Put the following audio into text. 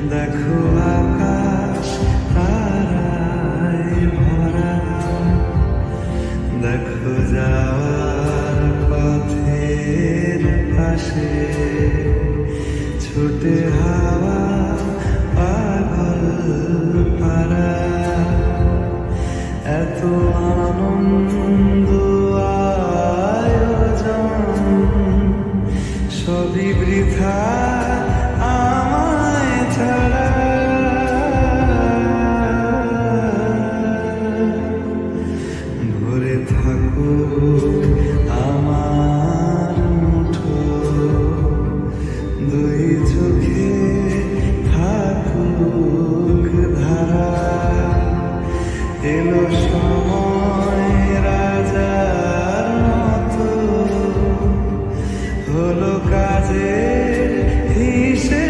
দেখো আকাশ তারায় ভরা, দেখো যাওয়ার পথের পাশে ছুটে হাওয়া পাগল পারা। এত আনন্দ আয়োজন সবই বৃথা।